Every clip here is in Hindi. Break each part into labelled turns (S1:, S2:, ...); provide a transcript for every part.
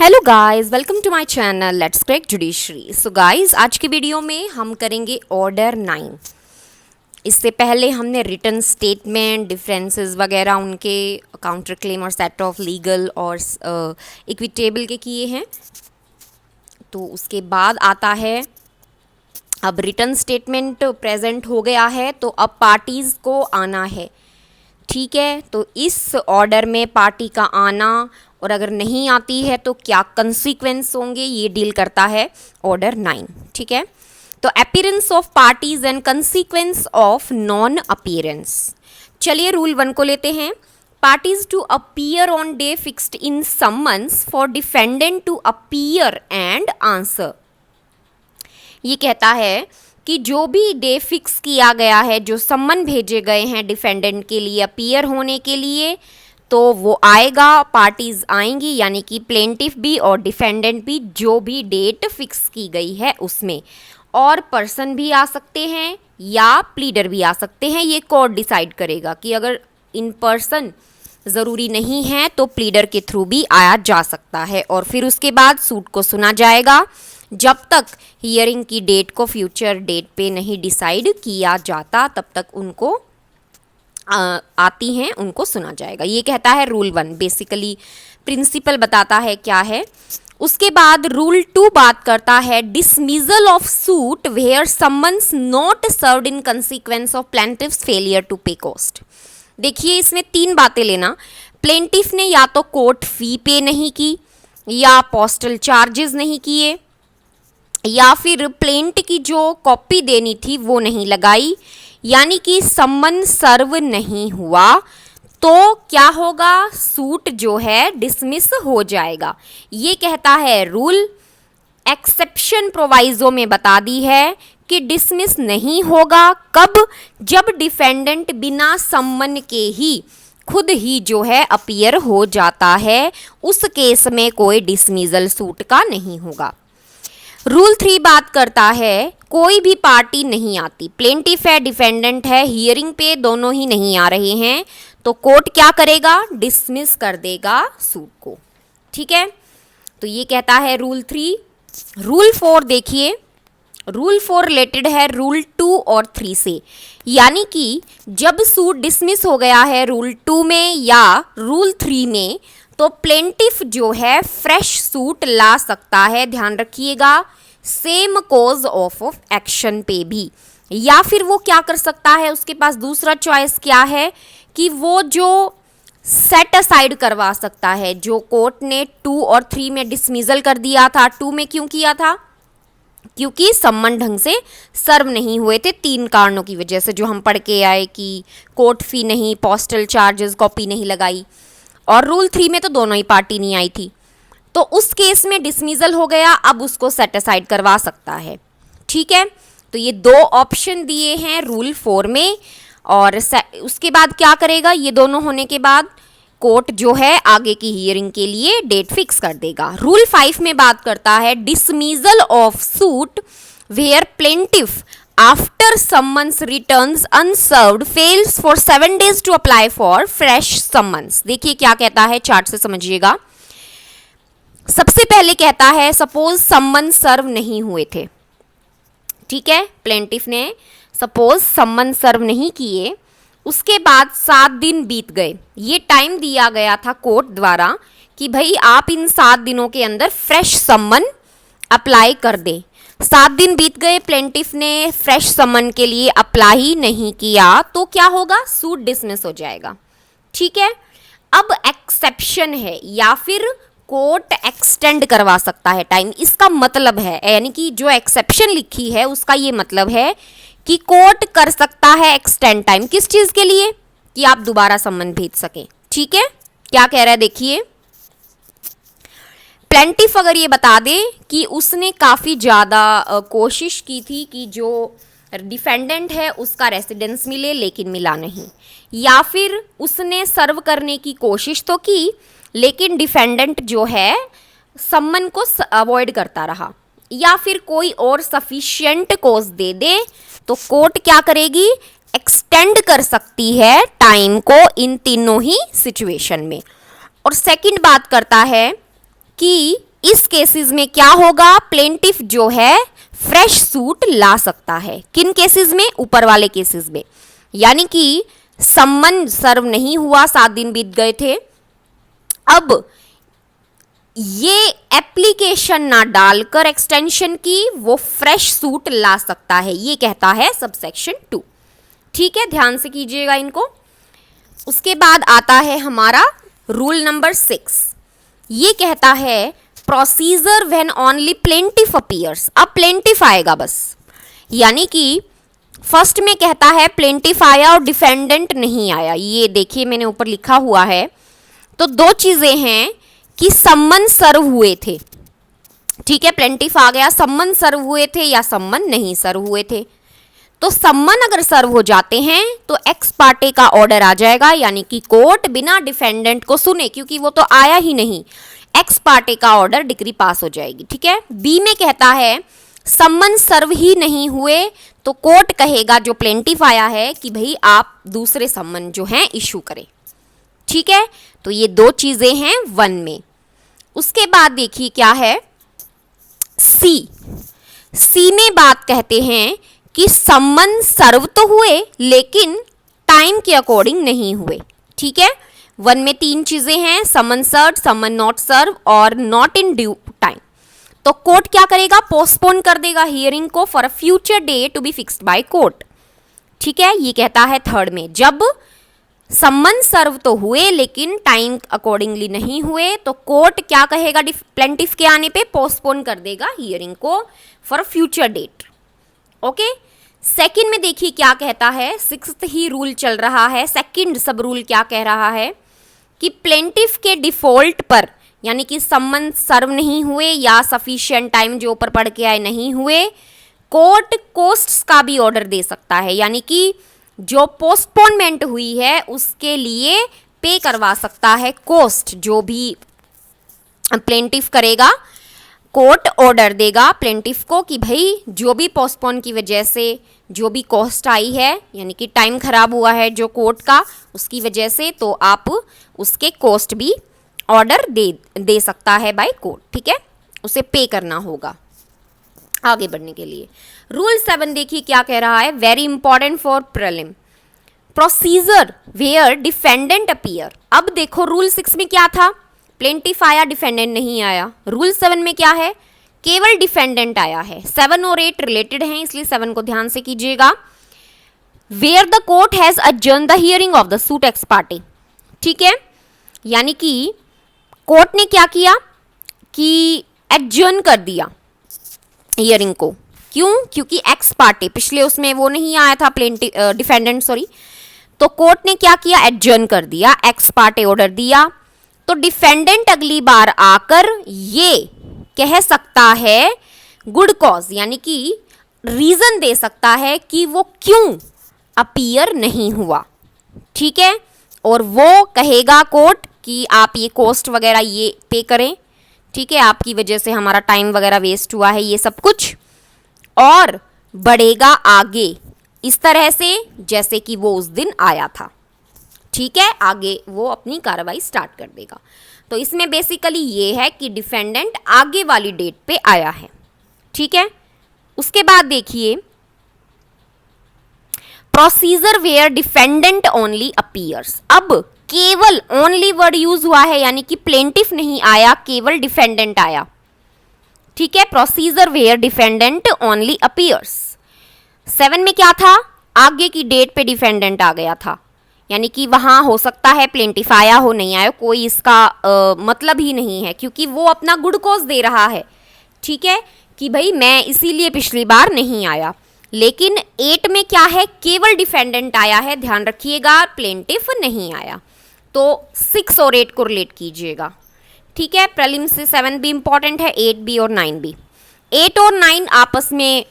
S1: Hello guys, welcome to my channel let's crack judiciary. So guys, आज की वीडियो में हम करेंगे ऑर्डर 9। इससे पहले हमने रिटन स्टेटमेंट, डिफरेंसेस वगैरह उनके, काउंटर क्लेम और सेट ऑफ लीगल और इक्विटेबल के किए हैं। तो उसके बाद आता है, अब रिटन स्टेटमेंट प्रेजेंट हो गया है तो अब पार्टीज़ को आना है। ठीक है, तो इस ऑर्डर में पार्टी का आना और अगर नहीं आती है तो क्या कंसीक्वेंस होंगे, ये डील करता है ऑर्डर 9। ठीक है, तो appearance of parties and consequence of non appearance. चलिए रूल 1 को लेते हैं। Parties to appear on day fixed in summons for defendant to appear and answer. ये कहता है कि जो भी डे फिक्स किया गया है, जो सम्मन भेजे गए हैं डिफेंडेंट के लिए अपीयर होने के लिए, तो वो आएगा, पार्टीज आएंगी, यानी कि प्लेंटिफ भी और डिफेंडेंट भी, जो भी डेट फिक्स की गई है उसमें। और पर्सन भी आ सकते हैं या प्लीडर भी आ सकते हैं, ये कोर्ट डिसाइड करेगा कि अगर इन पर्सन ज़रूरी नहीं है तो प्लीडर के थ्रू भी आया जा सकता है। और फिर उसके बाद सूट को सुना जाएगा जब तक हियरिंग की डेट को फ्यूचर डेट पे नहीं डिसाइड किया जाता, तब तक उनको आती हैं, उनको सुना जाएगा। ये कहता है रूल 1, बेसिकली प्रिंसिपल बताता है क्या है। उसके बाद रूल 2 बात करता है dismissal of suit where summons not served in consequence of plaintiff's failure to pay cost. देखिए, इसमें 3 बातें लेना। प्लेंटिफ ने या तो कोर्ट फी पे नहीं की, या पोस्टल चार्जेस नहीं किए, या फिर प्लेंट की जो कॉपी देनी थी वो नहीं लगाई, यानी कि सम्मन सर्व नहीं हुआ, तो क्या होगा, सूट जो है डिसमिस हो जाएगा। ये कहता है रूल। एक्सेप्शन प्रोवाइजो में बता दी है कि डिसमिस नहीं होगा कब, जब डिफेंडेंट बिना सम्मन के ही खुद ही जो है अपीयर हो जाता है, उस केस में कोई डिसमिजल सूट का नहीं होगा। रूल 3 बात करता है कोई भी पार्टी नहीं आती, प्लेंटिफ है, डिफेंडेंट है, हियरिंग पे दोनों ही नहीं आ रहे हैं, तो कोर्ट क्या करेगा, डिसमिस कर देगा सूट को। ठीक है, तो ये कहता है रूल 3। रूल 4 देखिए, रूल 4 रिलेटेड है रूल 2 और 3 से, यानी कि जब सूट डिसमिस हो गया है रूल 2 में या रूल 3 में, तो प्लेंटिफ जो है फ्रेश सूट ला सकता है, ध्यान रखिएगा, सेम कोज ऑफ एक्शन पे भी। या फिर वो क्या कर सकता है, उसके पास दूसरा चॉइस क्या है कि वो जो सेट असाइड करवा सकता है, जो कोर्ट ने 2 और 3 में डिसमिजल कर दिया था। 2 में क्यों किया था, क्योंकि सम्मन ढंग से सर्व नहीं हुए थे, 3 कारणों की वजह से, जो हम पढ़ के आए कि कोर्ट फी नहीं, पोस्टल चार्जेस, कॉपी नहीं लगाई। और रूल 3 में तो दोनों ही पार्टी नहीं आई थी, तो उस केस में डिसमिजल हो गया, अब उसको सेट असाइड करवा सकता है। ठीक है, तो ये 2 ऑप्शन दिए हैं रूल 4 में। और उसके बाद क्या करेगा, ये दोनों होने के बाद कोर्ट जो है आगे की हियरिंग के लिए डेट फिक्स कर देगा। रूल 5 में बात करता है dismissal of suit where plaintiff after summons returns unserved fails for 7 days to apply for fresh summons. देखिए क्या कहता है, चार्ट से समझिएगा। सबसे पहले कहता है सपोज सम्मन सर्व नहीं हुए थे। ठीक है, प्लेंटिफ ने सपोज सम्मन सर्व नहीं किए, उसके बाद 7 दिन बीत गए। ये टाइम दिया गया था कोर्ट द्वारा कि भाई आप इन 7 दिनों के अंदर फ्रेश सम्मन अप्लाई कर दें। 7 दिन बीत गए, प्लेंटिफ ने फ्रेश समन के लिए अप्लाई नहीं किया, तो क्या होगा, सूट डिसमिस हो जाएगा। ठीक है, अब एक्सेप्शन है, या फिर कोर्ट एक्सटेंड करवा सकता है टाइम। इसका मतलब है, यानी कि जो एक्सेप्शन लिखी है उसका ये मतलब है कि कोर्ट कर सकता है एक्सटेंड टाइम, किस चीज के लिए, कि आप दोबारा समन भेज सकें। ठीक है, क्या कह रहा है देखिए, प्लेंटिफ अगर ये बता दे कि उसने काफ़ी ज़्यादा कोशिश की थी कि जो डिफेंडेंट है उसका रेसिडेंस मिले, लेकिन मिला नहीं, या फिर उसने सर्व करने की कोशिश तो की लेकिन डिफेंडेंट जो है सम्मन को अवॉइड करता रहा, या फिर कोई और सफिशिएंट कोज दे दे, तो कोर्ट क्या करेगी, एक्सटेंड कर सकती है टाइम को इन तीनों ही सिचुएशन में। और सेकंड बात करता है कि इस केसेस में क्या होगा, प्लेंटिफ जो है फ्रेश सूट ला सकता है। किन केसेस में, ऊपर वाले केसेस में, यानी कि सम्मन सर्व नहीं हुआ, 7 दिन बीत गए थे, अब ये एप्लीकेशन ना डालकर एक्सटेंशन की वो फ्रेश सूट ला सकता है, ये कहता है सबसेक्शन 2। ठीक है, ध्यान से कीजिएगा इनको। उसके बाद आता है हमारा रूल नंबर 6। ये कहता है procedure when only plaintiff appears. अब प्लेंटिफ आएगा बस, यानी कि फर्स्ट में कहता है प्लेंटिफ आया और डिफेंडेंट नहीं आया। ये देखिए मैंने ऊपर लिखा हुआ है। तो दो चीजें हैं कि सम्मन सर्व हुए थे, ठीक है, प्लेंटिफ आ गया, सम्मन सर्व हुए थे या सम्मन नहीं सर्व हुए थे। तो सम्मन अगर सर्व हो जाते हैं तो एक्स पार्टे का ऑर्डर आ जाएगा, यानी कि कोर्ट बिना डिफेंडेंट को सुने, क्योंकि वो तो आया ही नहीं, एक्स पार्टे का ऑर्डर डिक्री पास हो जाएगी। ठीक है, बी में कहता है सम्मन सर्व ही नहीं हुए तो कोर्ट कहेगा जो प्लेंटिफ आया है कि भाई आप दूसरे सम्मन जो हैं इशू करें। ठीक है, तो ये दो चीजें हैं 1 में। उसके बाद देखिए क्या है सी में बात कहते हैं कि सम्मन सर्व तो हुए लेकिन टाइम के अकॉर्डिंग नहीं हुए। ठीक है, 1 में 3 चीजें हैं, समन सर्व, समन नॉट सर्व और नॉट इन ड्यू टाइम। तो कोर्ट क्या करेगा, पोस्टपोन कर देगा हियरिंग को for a future day to be fixed by court. ठीक है, ये कहता है 3rd में, जब सम्मन सर्व तो हुए लेकिन टाइम अकॉर्डिंगली नहीं हुए तो कोर्ट क्या कहेगा, प्लेंटिफ के आने पे पोस्टपोन कर देगा हियरिंग को for a future date. Okay, second में देखिए क्या कहता है, 6th ही रूल चल रहा है, सेकंड सब रूल क्या कह रहा है कि प्लेंटिफ के डिफॉल्ट पर, यानी कि सम्मन सर्व नहीं हुए या सफिशिएंट टाइम जो ऊपर पढ़ के आए नहीं हुए, कोर्ट कोस्ट्स का भी ऑर्डर दे सकता है, यानी कि जो पोस्टपोनमेंट हुई है उसके लिए पे करवा सकता है कॉस्ट, जो भी प्लेंटिफ करेगा कोर्ट ऑर्डर देगा प्लेंटिफ को कि भाई जो भी पोस्टपोन की वजह से जो भी कॉस्ट आई है, यानी कि टाइम खराब हुआ है जो कोर्ट का उसकी वजह से, तो आप उसके कॉस्ट भी ऑर्डर दे सकता है बाय कोर्ट। ठीक है, उसे पे करना होगा आगे बढ़ने के लिए। रूल 7 देखिए क्या कह रहा है, very important for prelim, procedure where defendant appear. अब देखो रूल 6 में क्या था, प्लेंटिफ आया, डिफेंडेंट नहीं आया। रूल 7 में क्या है, केवल डिफेंडेंट आया है। 7 और 8 रिलेटेड हैं, इसलिए 7 को ध्यान से कीजिएगा। Where the court has adjourn the hearing of the suit ex parte. ठीक है, यानी कि कोर्ट ने क्या किया कि एडजर्न कर दिया हियरिंग को। क्यों, क्योंकि एक्स पार्टी पिछले उसमें वो नहीं आया था, डिफेंडेंट सॉरी, तो कोर्ट ने क्या किया, एडजर्न कर दिया, एक्स पार्टी ऑर्डर दिया। तो डिफेंडेंट अगली बार आकर ये कह सकता है गुड कॉज, यानी कि रीजन दे सकता है कि वो क्यों अपीयर नहीं हुआ। ठीक है, और वो कहेगा कोर्ट कि आप ये कॉस्ट वगैरह ये पे करें, ठीक है, आपकी वजह से हमारा टाइम वगैरह वेस्ट हुआ है, ये सब कुछ, और बढ़ेगा आगे इस तरह से जैसे कि वो उस दिन आया था। ठीक है, आगे वो अपनी कार्रवाई स्टार्ट कर देगा। तो इसमें बेसिकली ये है कि डिफेंडेंट आगे वाली डेट पे आया है। ठीक है, उसके बाद देखिए procedure where defendant only appears. अब केवल ओनली वर्ड यूज हुआ है, यानी कि प्लेंटिफ नहीं आया, केवल डिफेंडेंट आया। ठीक है, procedure where defendant only appears. 7 में क्या था, आगे की डेट पे डिफेंडेंट आ गया था, यानी कि वहां हो सकता है प्लेंटिफ आया हो नहीं आया, कोई इसका मतलब ही नहीं है, क्योंकि वो अपना गुड कॉज दे रहा है। ठीक है, कि भाई मैं इसीलिए पिछली बार नहीं आया। लेकिन 8 में क्या है, केवल डिफेंडेंट आया है, ध्यान रखिएगा, प्लेंटिफ नहीं आया। तो 6 और 8 को रिलेट कीजिएगा। ठीक है, प्रीलिम से 7 भी इंपॉर्टेंट है, 8 भी और 9 भी। 8 और 9 आपस में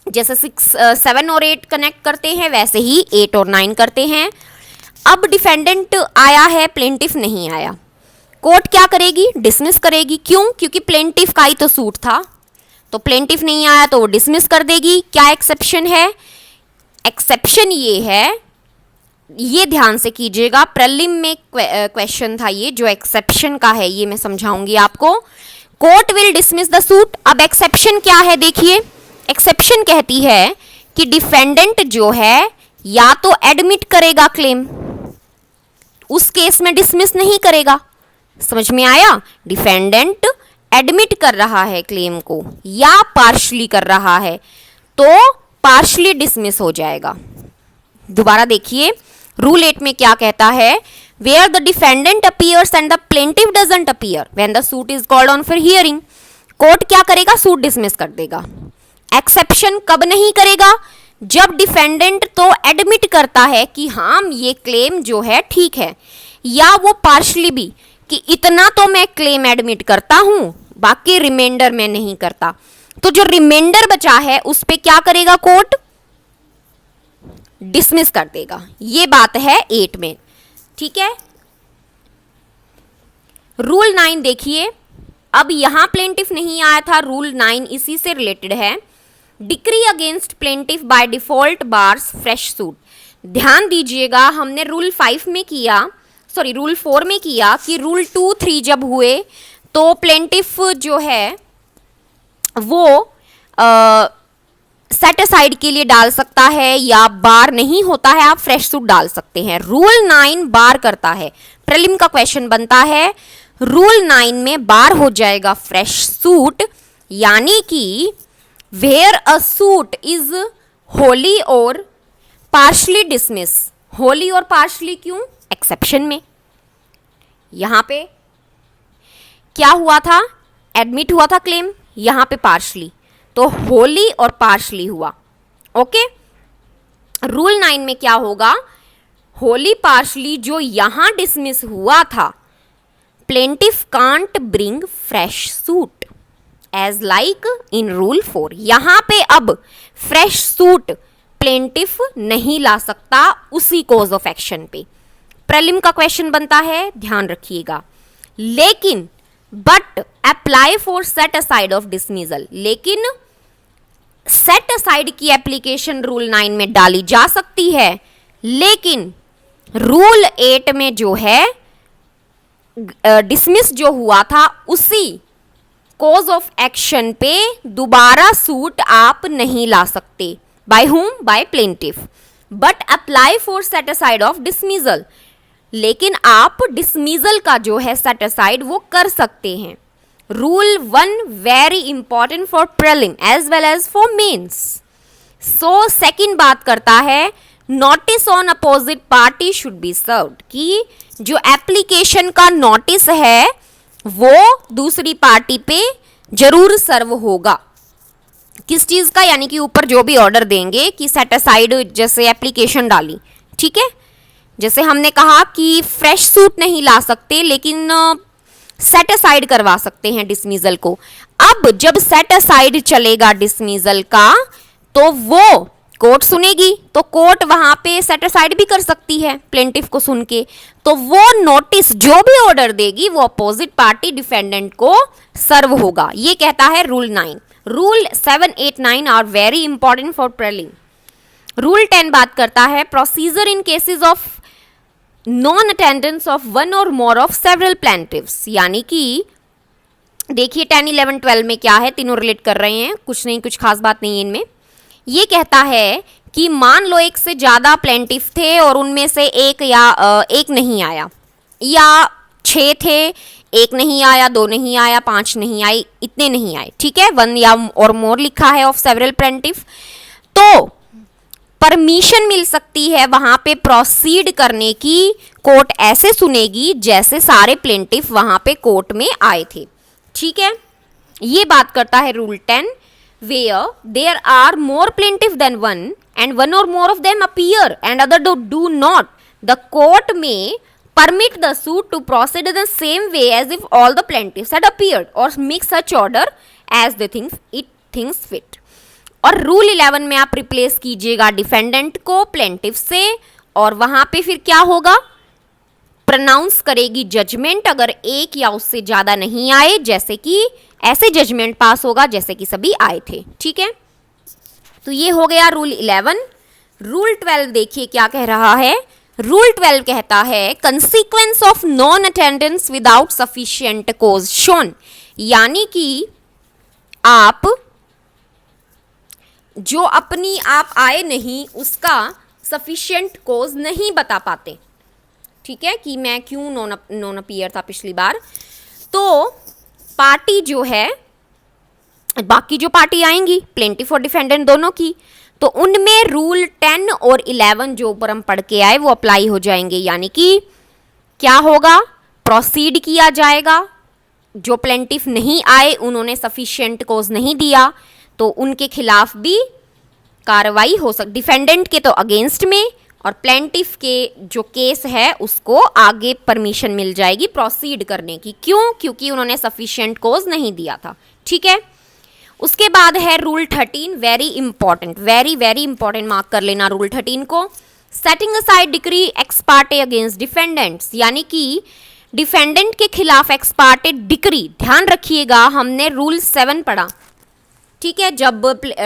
S1: जैसे 7 और 8 कनेक्ट करते हैं वैसे ही 8 और 9 करते हैं। अब डिफेंडेंट आया है, प्लेंटिफ नहीं आया, कोर्ट क्या करेगी, डिसमिस करेगी। क्यों, क्योंकि प्लेंटिफ का ही तो सूट था, तो प्लेंटिफ नहीं आया तो वो डिसमिस कर देगी। क्या एक्सेप्शन है, एक्सेप्शन ये है, ये ध्यान से कीजिएगा, प्रीलिम में क्वेश्चन था ये, जो एक्सेप्शन का है ये मैं समझाऊंगी आपको। Court will dismiss the suit. अब एक्सेप्शन क्या है देखिए, एक्सेप्शन कहती है कि डिफेंडेंट जो है या तो एडमिट करेगा क्लेम, उस केस में डिसमिस नहीं करेगा। समझ में आया? डिफेंडेंट एडमिट कर रहा है क्लेम को या पार्शली कर रहा है तो पार्शली डिसमिस हो जाएगा। दोबारा देखिए, रूल 8 में क्या कहता है, where the defendant appears and the plaintiff doesn't appear when the suit is called on for hearing. Court क्या करेगा? सूट डिसमिस कर देगा। एक्सेप्शन कब नहीं करेगा? जब डिफेंडेंट तो एडमिट करता है कि हाँ ये क्लेम जो है ठीक है, या वो पार्शली भी कि इतना तो मैं क्लेम एडमिट करता हूं, बाकी रिमाइंडर मैं नहीं करता। तो जो रिमाइंडर बचा है उस पे क्या करेगा कोर्ट? डिसमिस कर देगा। ये बात है 8 में, ठीक है। रूल 9 देखिए, अब यहां प्लेंटिफ नहीं आया था, रूल 9 इसी से रिलेटेड है। Decree against plaintiff by default bars fresh suit. ध्यान दीजिएगा, हमने रूल 5 में किया, सॉरी रूल 4 में किया कि रूल 2, 3 जब हुए तो प्लेंटिफ जो है वो सेट असाइड के लिए डाल सकता है, या बार नहीं होता है आप फ्रेश सूट डाल सकते हैं। रूल 9 बार करता है। प्रीलिम का क्वेश्चन बनता है, रूल 9 में बार हो जाएगा फ्रेश सूट, यानी कि where a suit is wholly और पार्शली डिसमिस। होली और पार्शली क्यों? एक्सेप्शन में। यहां पे क्या हुआ था? एडमिट हुआ था क्लेम, यहां पे पार्शली, तो होली और पार्शली हुआ। ओके, रूल 9 में क्या होगा? होली पार्शली जो यहां डिसमिस हुआ था, plaintiff can't bring fresh suit as like in rule 4। यहां पे अब फ्रेश सूट प्लेंटिफ नहीं ला सकता उसी कोज ऑफ एक्शन पे। प्रीलिम का क्वेश्चन बनता है, ध्यान रखिएगा। लेकिन but apply for set aside of dismissal, लेकिन सेट असाइड की एप्लीकेशन रूल 9 में डाली जा सकती है, लेकिन रूल 8 में जो है डिसमिस जो हुआ था उसी कोज ऑफ एक्शन पे दोबारा सूट आप नहीं ला सकते। By whom? By plaintiff. But apply for set aside of dismissal, लेकिन आप डिसमिजल का जो है सेट असाइड वो कर सकते हैं। Rule 1 very important for prelim as well as for mains. So second बात करता है, notice on opposite party should be served, कि जो एप्लीकेशन का नोटिस है वो दूसरी पार्टी पे जरूर सर्व होगा। किस चीज का? यानी कि ऊपर जो भी ऑर्डर देंगे कि सेट असाइड, जैसे एप्लीकेशन डाली, ठीक है, जैसे हमने कहा कि फ्रेश सूट नहीं ला सकते लेकिन सेट असाइड करवा सकते हैं डिसमिजल को। अब जब सेट असाइड चलेगा डिसमिजल का तो वो कोर्ट सुनेगी, तो कोर्ट वहां पे सेट असाइड भी कर सकती है प्लेंटिफ को सुन के। तो वो नोटिस जो भी ऑर्डर देगी वो अपोजिट पार्टी डिफेंडेंट को सर्व होगा। ये कहता है rule 9। Rule 7, 8, 9 are very important for prelim. Rule 10 बात करता है, procedure in cases of non attendance of one और मोर ऑफ सेवरल प्लेंटिफ्स। यानी कि देखिए 10, 11, 12 में क्या है, तीनों रिलेट कर रहे हैं, कुछ नहीं, कुछ खास बात नहीं है इनमें। ये कहता है कि मान लो एक से ज़्यादा प्लेंटिफ थे और उनमें से एक नहीं आया, या 6 थे, एक नहीं आया, 2 नहीं आया, 5 नहीं आई, इतने नहीं आए, ठीक है, 1 या और मोर लिखा है ऑफ सेवरल प्लेंटिफ, तो परमिशन मिल सकती है वहां पे प्रोसीड करने की। कोर्ट ऐसे सुनेगी जैसे सारे प्लेंटिफ वहां पे कोर्ट में आए थे, ठीक है। ये बात करता है rule 10, where there are more plaintiff than one and one or more of them appear and other do not, the court may permit the suit to proceed in the same way as if all the plaintiffs had appeared or make such order as they thinks fit। और रूल 11 में आप रिप्लेस कीजिएगा डिफेंडेंट को प्लेंटिफ से, और वहां पे फिर क्या होगा, प्रोनाउंस करेगी जजमेंट अगर एक या उससे ज्यादा नहीं आए, जैसे कि ऐसे जजमेंट पास होगा जैसे कि सभी आए थे, ठीक है। तो ये हो गया रूल 11। रूल 12 देखिए क्या कह रहा है। रूल 12 कहता है, consequence of non attendance without sufficient cause shown यानी कि आप जो अपनी आप आए नहीं उसका सफिशिएंट कोज नहीं बता पाते, ठीक है, कि मैं क्यों नॉन अपीयर था पिछली बार। तो पार्टी जो है, बाकी जो पार्टी आएंगी प्लेंटिफ और डिफेंडेंट दोनों की, तो उनमें रूल 10 और 11 जो ऊपर हम पढ़ के आए वो अप्लाई हो जाएंगे। यानी कि क्या होगा, प्रोसीड किया जाएगा। जो प्लेंटिफ नहीं आए, उन्होंने सफिशिएंट कोज नहीं दिया, तो उनके खिलाफ भी कार्रवाई हो सकती, डिफेंडेंट के तो अगेंस्ट में, और प्लेंटिफ के जो केस है उसको आगे परमिशन मिल जाएगी प्रोसीड करने की। क्यों? क्योंकि उन्होंने सफिशिएंट कोज नहीं दिया था, ठीक है। उसके बाद है rule 13, very important, very very important, mark कर लेना रूल 13 को। Setting aside decree x Partey against defendants, यानी कि डिफेंडेंट के खिलाफ एक्स पार्टे डिक्री, ध्यान रखिएगा हमने रूल 7 पढ़ा, ठीक है, जब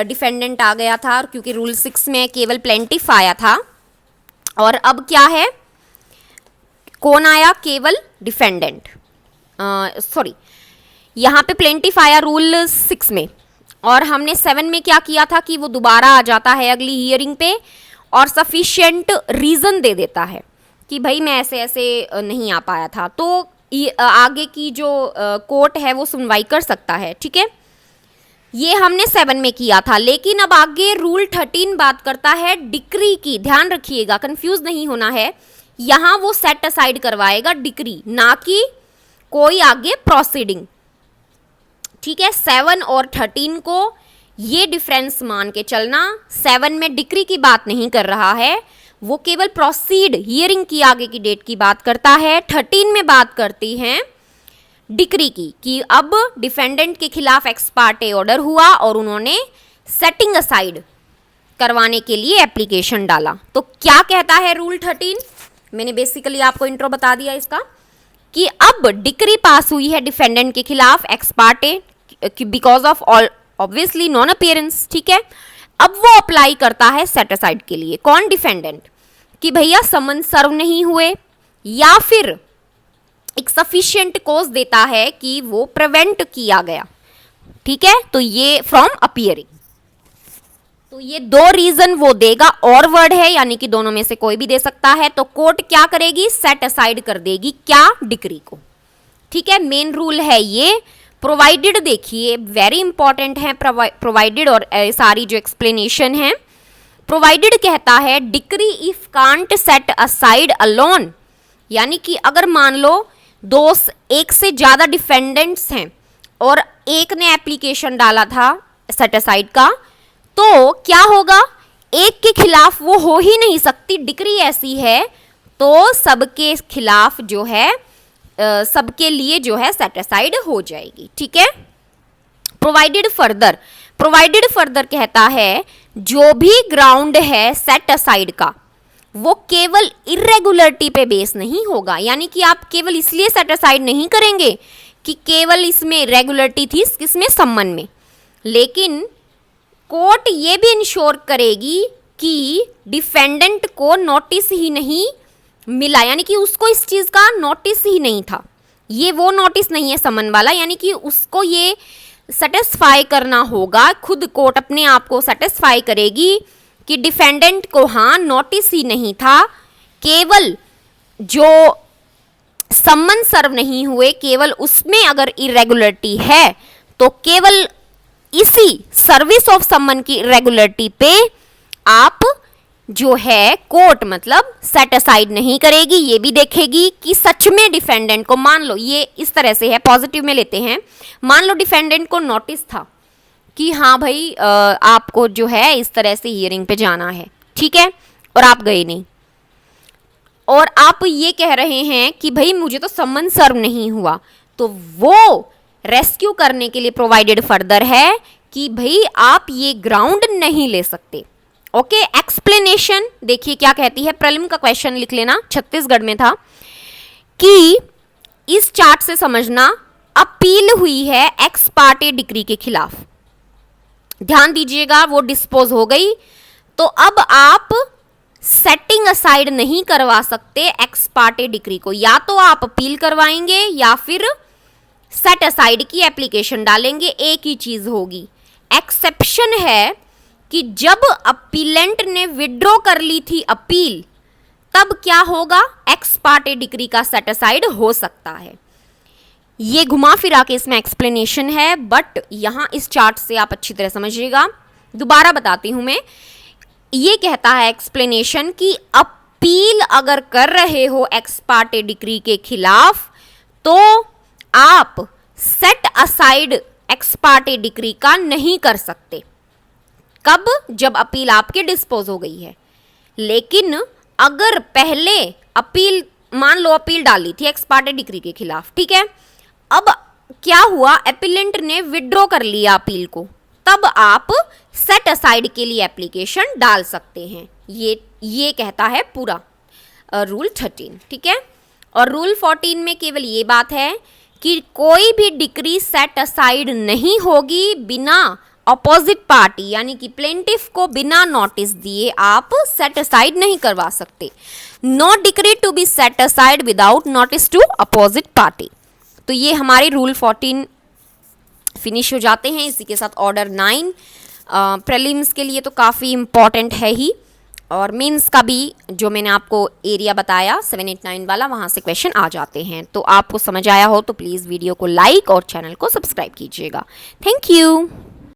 S1: डिफेंडेंट आ गया था, क्योंकि रूल 6 में केवल प्लेंटिफ आया था, और अब क्या है, कौन आया, केवल डिफेंडेंट, सॉरी यहाँ पे प्लेंटिफ आया रूल 6 में, और हमने 7 में क्या किया था कि वो दोबारा आ जाता है अगली हियरिंग पे और सफिशिएंट रीज़न दे देता है कि भाई मैं ऐसे ऐसे नहीं आ पाया था, तो आगे की जो कोर्ट है वो सुनवाई कर सकता है, ठीक है। ये हमने 7 में किया था। लेकिन अब आगे रूल 13 बात करता है डिक्री की, ध्यान रखिएगा, कंफ्यूज नहीं होना है, यहाँ वो सेट असाइड करवाएगा डिक्री, ना कि कोई आगे प्रोसीडिंग, ठीक है। 7 और 13 को ये डिफरेंस मान के चलना, 7 में डिक्री की बात नहीं कर रहा है, वो केवल प्रोसीड हियरिंग की आगे की डेट की बात करता है। 13 में बात करती हैं डिक्री की, कि अब डिफेंडेंट के खिलाफ एक्स पार्टे ऑर्डर हुआ और उन्होंने सेटिंग असाइड करवाने के लिए एप्लीकेशन डाला। तो क्या कहता है रूल 13, मैंने बेसिकली आपको इंट्रो बता दिया इसका, कि अब डिक्री पास हुई है डिफेंडेंट के खिलाफ x Partey because of obviously non appearance, ठीक है। अब वो अप्लाई करता है सेट असाइड के लिए, कौन, डिफेंडेंट, कि भैया समन सर्व नहीं हुए, या फिर एक सफिशिएंट कोज देता है कि वो प्रिवेंट किया गया, ठीक है, तो ये फ्रॉम अपीयरिंग, तो ये 2 रीजन वो देगा, और वर्ड है यानी कि दोनों में से कोई भी दे सकता है। तो कोर्ट क्या करेगी, सेट असाइड कर देगी, क्या, डिक्री को, ठीक है। मेन रूल है ये। प्रोवाइडेड देखिए वेरी इंपॉर्टेंट है, प्रोवाइडेड और सारी जो एक्सप्लेनेशन है, प्रोवाइडेड कहता है decree if can't set aside alone, यानी कि अगर मान लो एक से ज्यादा डिफेंडेंट्स हैं और एक ने एप्लीकेशन डाला था सेट असाइड का, तो क्या होगा, एक के खिलाफ वो हो ही नहीं सकती, डिक्री ऐसी है, तो सबके खिलाफ जो है सबके लिए जो है सेट असाइड हो जाएगी, ठीक है। प्रोवाइडेड फर्दर कहता है जो भी ग्राउंड है सेट असाइड का वो केवल इरेगुलरिटी पे बेस नहीं होगा, यानी कि आप केवल इसलिए सेट असाइड नहीं करेंगे कि केवल इसमें इरेगुलरिटी थी, किसमें, सम्मन में, लेकिन कोर्ट ये भी इंश्योर करेगी कि डिफेंडेंट को नोटिस ही नहीं मिला, यानी कि उसको इस चीज का नोटिस ही नहीं था, ये वो नोटिस नहीं है समन वाला, यानी कि उसको ये सेटिस्फाई करना होगा, खुद कोर्ट अपने आप को सेटिस्फाई करेगी कि डिफेंडेंट को हाँ नोटिस ही नहीं था, केवल जो सम्मन सर्व नहीं हुए केवल उसमें अगर इरेगुलरिटी है तो केवल इसी सर्विस ऑफ सम्मन की इरेगुलरिटी पे आप जो है कोर्ट मतलब सेट असाइड नहीं करेगी, ये भी देखेगी कि सच में डिफेंडेंट को, मान लो ये इस तरह से है, पॉजिटिव में लेते हैं, मान लो डिफेंडेंट को नोटिस था कि हाँ भाई आपको जो है इस तरह से हियरिंग पे जाना है, ठीक है, और आप गए नहीं, और आप ये कह रहे हैं कि भाई मुझे तो सम्मन सर्व नहीं हुआ, तो वो रेस्क्यू करने के लिए प्रोवाइडेड फर्दर है कि भाई आप ये ग्राउंड नहीं ले सकते। ओके, एक्सप्लेनेशन देखिए क्या कहती है, प्रीलिम का क्वेश्चन लिख लेना, छत्तीसगढ़ में था, कि इस चार्ट से समझना अपील हुई है एक्स पार्टे डिक्री के खिलाफ, ध्यान दीजिएगा वो डिस्पोज हो गई, तो अब आप सेटिंग असाइड नहीं करवा सकते एक्स पार्टे डिक्री को, या तो आप अपील करवाएंगे या फिर सेट असाइड की एप्लीकेशन डालेंगे, एक ही चीज होगी। एक्सेप्शन है कि जब अपीलेंट ने विड्रॉ कर ली थी अपील, तब क्या होगा, एक्स पार्टे डिक्री का सेट असाइड हो सकता है। ये घुमा फिरा के इसमें एक्सप्लेनेशन है, बट यहां इस चार्ट से आप अच्छी तरह समझिएगा। दोबारा बताती हूं मैं, ये कहता है एक्सप्लेनेशन कि अपील अगर कर रहे हो एक्स पार्टे डिक्री के खिलाफ, तो आप set aside x Partey decree का नहीं कर सकते। कब? जब अपील आपके डिस्पोज हो गई है। लेकिन अगर पहले अपील, मान लो अपील डाली थी एक्स पार्टे डिक्री के खिलाफ, ठीक है, अब क्या हुआ, अपीलेंट ने विड्रॉ कर लिया अपील को, तब आप सेट असाइड के लिए एप्लीकेशन डाल सकते हैं। ये कहता है पूरा रूल 13, ठीक है। और रूल 14 में केवल ये बात है कि कोई भी डिक्री सेट असाइड नहीं होगी बिना अपोजिट पार्टी यानी कि प्लेंटिफ को बिना नोटिस दिए आप सेट असाइड नहीं करवा सकते। No decree to be set aside without notice to opposite party. तो ये हमारे रूल 14 फिनिश हो जाते हैं। इसी के साथ ऑर्डर 9 प्रीलिम्स के लिए तो काफ़ी इम्पॉर्टेंट है ही, और मेंस का भी जो मैंने आपको एरिया बताया 7, 8, 9 वाला, वहाँ से क्वेश्चन आ जाते हैं। तो आपको समझ आया हो तो प्लीज़ वीडियो को लाइक और चैनल को सब्सक्राइब कीजिएगा। Thank you.